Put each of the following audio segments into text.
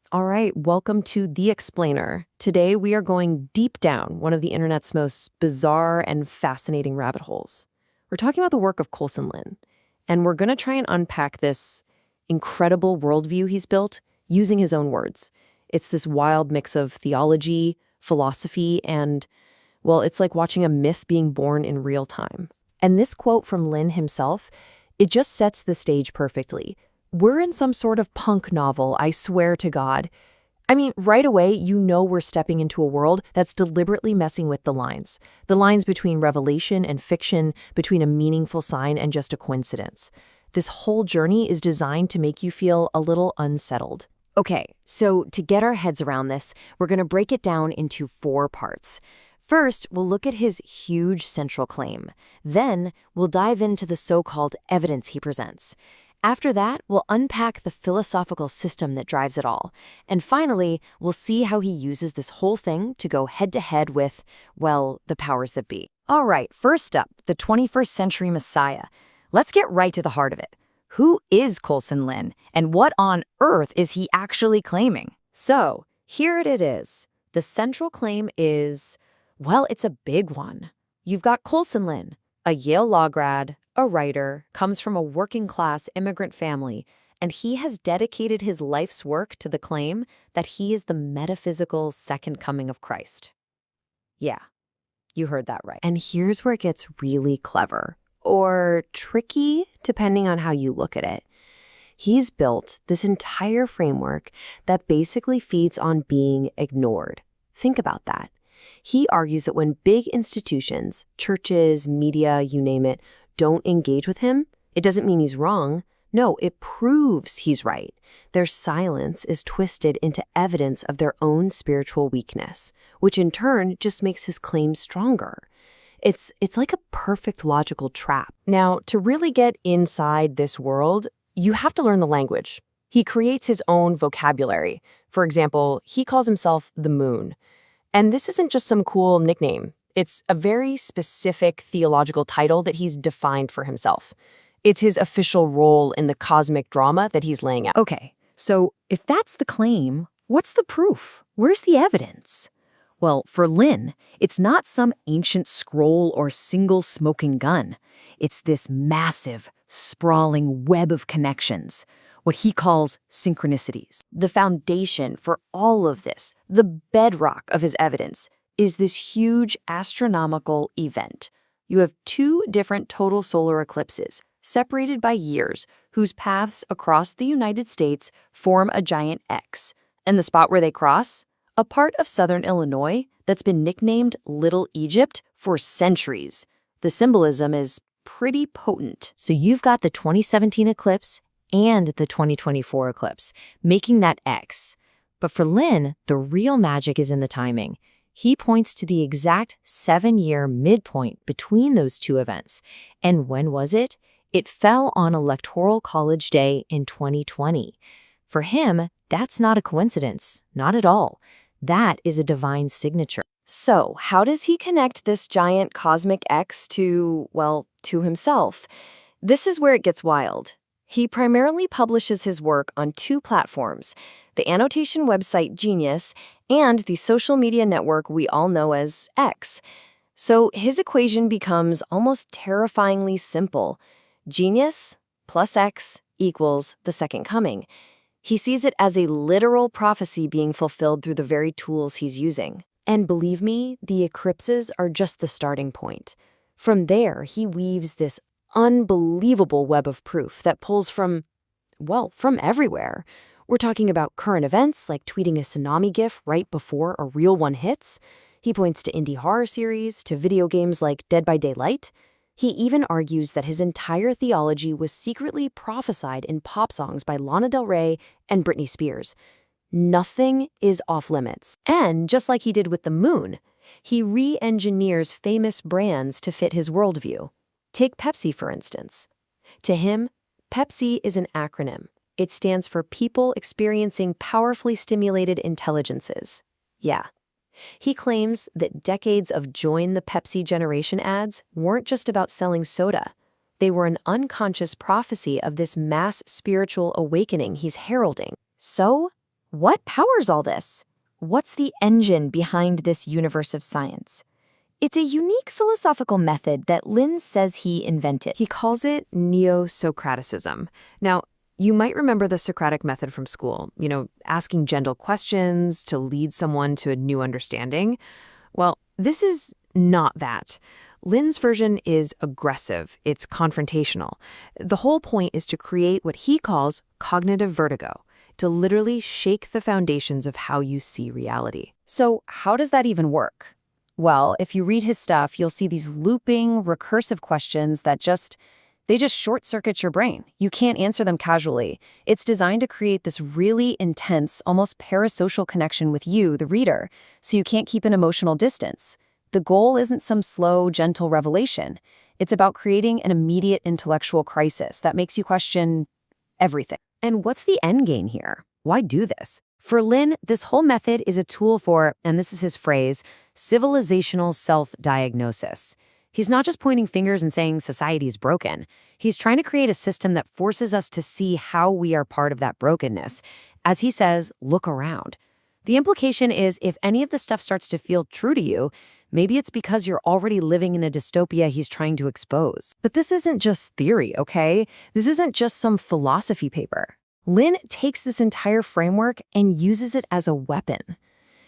All right, welcome to The Explainer. Today we are going deep down one of the internet's most bizarre and fascinating rabbit holes. We're talking about the work of Colson Lin, and we're going to try and unpack this incredible worldview he's built using his own words. It's this wild mix of theology, philosophy, and, well, it's like watching a myth being born in real time. And this quote from Lin himself, it just sets the stage perfectly. We're in some sort of punk novel, I swear to God. I mean, right away, you know we're stepping into a world that's deliberately messing with the lines. The lines between revelation and fiction, between a meaningful sign and just a coincidence. This whole journey is designed to make you feel a little unsettled. Okay, so to get our heads around this, we're going to break it down into 4 parts. First, we'll look at his huge central claim. Then, we'll dive into the so-called evidence he presents. After that, we'll unpack the philosophical system that drives it all. And finally, we'll see how he uses this whole thing to go head-to-head with, well, the powers that be. All right, first up, the 21st century Messiah. Let's get right to the heart of it. Who is Colson Lin, and what on earth is he actually claiming? So, here it is. The central claim is, well, it's a big one. You've got Colson Lin, a Yale law grad, a writer, comes from a working-class immigrant family, and he has dedicated his life's work to the claim that he is the metaphysical second coming of Christ. Yeah, you heard that right. And here's where it gets really clever, or tricky, depending on how you look at it. He's built this entire framework that basically feeds on being ignored. Think about that. He argues that when big institutions, churches, media, you name it, don't engage with him, it doesn't mean he's wrong. No, it proves he's right. Their silence is twisted into evidence of their own spiritual weakness, which in turn just makes his claims stronger. It's like a perfect logical trap. Now, to really get inside this world, you have to learn the language. He creates his own vocabulary. For example, he calls himself the Moon. And this isn't just some cool nickname. It's a very specific theological title that he's defined for himself. It's his official role in the cosmic drama that he's laying out. Okay, so if that's the claim, what's the proof? Where's the evidence? Well, for Lin, it's not some ancient scroll or single smoking gun. It's this massive, sprawling web of connections, what he calls synchronicities. The foundation for all of this, the bedrock of his evidence, is this huge astronomical event. You have 2 different total solar eclipses, separated by years, whose paths across the United States form a giant X. And the spot where they cross? A part of southern Illinois that's been nicknamed Little Egypt for centuries. The symbolism is pretty potent. So you've got the 2017 eclipse and the 2024 eclipse, making that X. But for Lin, the real magic is in the timing. He points to the exact 7-year midpoint between those 2 events. And when was it? It fell on Electoral College Day in 2020. For him, that's not a coincidence, not at all. That is a divine signature. So, how does he connect this giant cosmic X to, well, to himself? This is where it gets wild. He primarily publishes his work on 2 platforms, the annotation website Genius and the social media network we all know as X. So his equation becomes almost terrifyingly simple. Genius plus X equals the second coming. He sees it as a literal prophecy being fulfilled through the very tools he's using. And believe me, the eclipses are just the starting point. From there, he weaves this unbelievable web of proof that pulls from everywhere. We're talking about current events like tweeting a tsunami gif right before a real one hits. He points to indie horror series, to video games like Dead by Daylight. He even argues that his entire theology was secretly prophesied in pop songs by Lana Del Rey and Britney Spears. Nothing is off limits. And just like he did with the Moon, he re-engineers famous brands to fit his worldview. Take Pepsi, for instance. To him, Pepsi is an acronym. It stands for People Experiencing Powerfully Stimulated Intelligences. Yeah. He claims that decades of Join the Pepsi generation ads weren't just about selling soda. They were an unconscious prophecy of this mass spiritual awakening he's heralding. So, What powers all this? What's the engine behind this universe of science? It's a unique philosophical method that Lynn says he invented. He calls it Neo-Socraticism. Now, you might remember the Socratic method from school, asking gentle questions to lead someone to a new understanding. Well, this is not that. Lynn's version is aggressive. It's confrontational. The whole point is to create what he calls cognitive vertigo, to literally shake the foundations of how you see reality. So how does that even work? Well, if you read his stuff, you'll see these looping, recursive questions that just short-circuit your brain. You can't answer them casually. It's designed to create this really intense, almost parasocial connection with you, the reader, so you can't keep an emotional distance. The goal isn't some slow, gentle revelation. It's about creating an immediate intellectual crisis that makes you question everything. And what's the end game here? Why do this? For Lynn, this whole method is a tool for, and this is his phrase, civilizational self-diagnosis. He's not just pointing fingers and saying society's broken. He's trying to create a system that forces us to see how we are part of that brokenness. As he says, look around. The implication is if any of the stuff starts to feel true to you, maybe it's because you're already living in a dystopia he's trying to expose. But this isn't just theory, okay? This isn't just some philosophy paper. Lynn takes this entire framework and uses it as a weapon.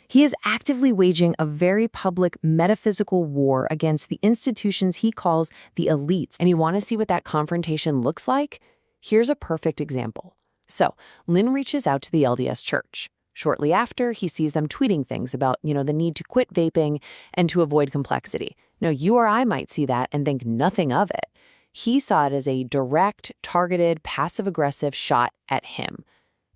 He is actively waging a very public metaphysical war against the institutions he calls the elites. And you want to see what that confrontation looks like? Here's a perfect example. So, Lynn reaches out to the LDS Church. Shortly after, he sees them tweeting things about, the need to quit vaping and to avoid complexity. Now, you or I might see that and think nothing of it. He saw it as a direct, targeted, passive-aggressive shot at him.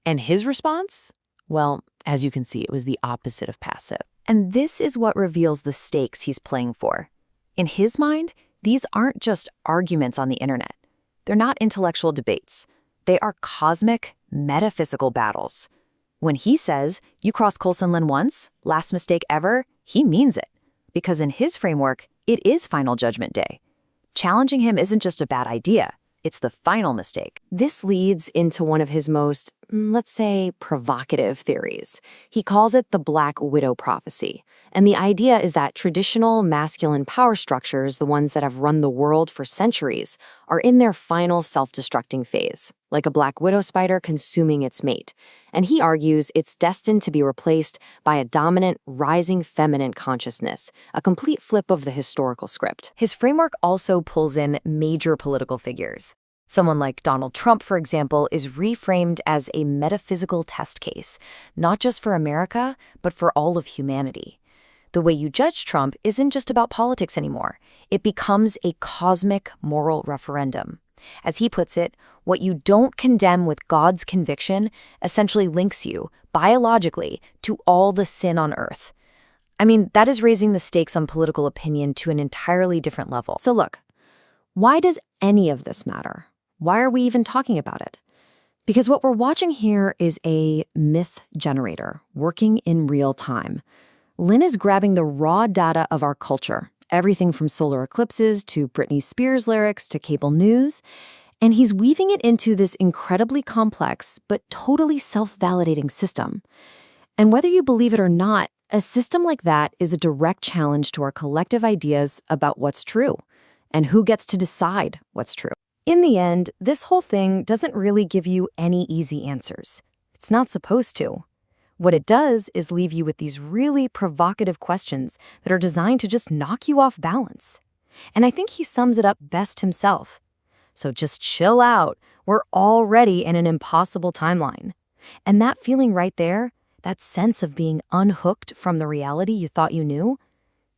And his response? Well, as you can see, it was the opposite of passive. And this is what reveals the stakes he's playing for. In his mind, these aren't just arguments on the internet. They're not intellectual debates. They are cosmic, metaphysical battles. When he says, you crossed Coulson Lynn once, last mistake ever, he means it. Because in his framework, it is Final Judgment Day. Challenging him isn't just a bad idea. It's the final mistake. This leads into one of his most, let's say, provocative theories. He calls it the Black Widow prophecy. And the idea is that traditional masculine power structures, the ones that have run the world for centuries, are in their final self-destructing phase, like a black widow spider consuming its mate. And he argues it's destined to be replaced by a dominant, rising feminine consciousness, a complete flip of the historical script. His framework also pulls in major political figures. Someone like Donald Trump, for example, is reframed as a metaphysical test case, not just for America, but for all of humanity. The way you judge Trump isn't just about politics anymore. It becomes a cosmic moral referendum. As he puts it, what you don't condemn with God's conviction essentially links you, biologically, to all the sin on earth. I mean, that is raising the stakes on political opinion to an entirely different level. So look, why does any of this matter? Why are we even talking about it? Because what we're watching here is a myth generator working in real time. Lynn is grabbing the raw data of our culture, everything from solar eclipses to Britney Spears lyrics to cable news, and he's weaving it into this incredibly complex but totally self-validating system. And whether you believe it or not, a system like that is a direct challenge to our collective ideas about what's true and who gets to decide what's true. In the end, this whole thing doesn't really give you any easy answers. It's not supposed to. What it does is leave you with these really provocative questions that are designed to just knock you off balance. And I think he sums it up best himself. So just chill out. We're already in an impossible timeline. And that feeling right there, that sense of being unhooked from the reality you thought you knew,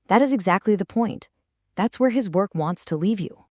that is exactly the point. That's where his work wants to leave you.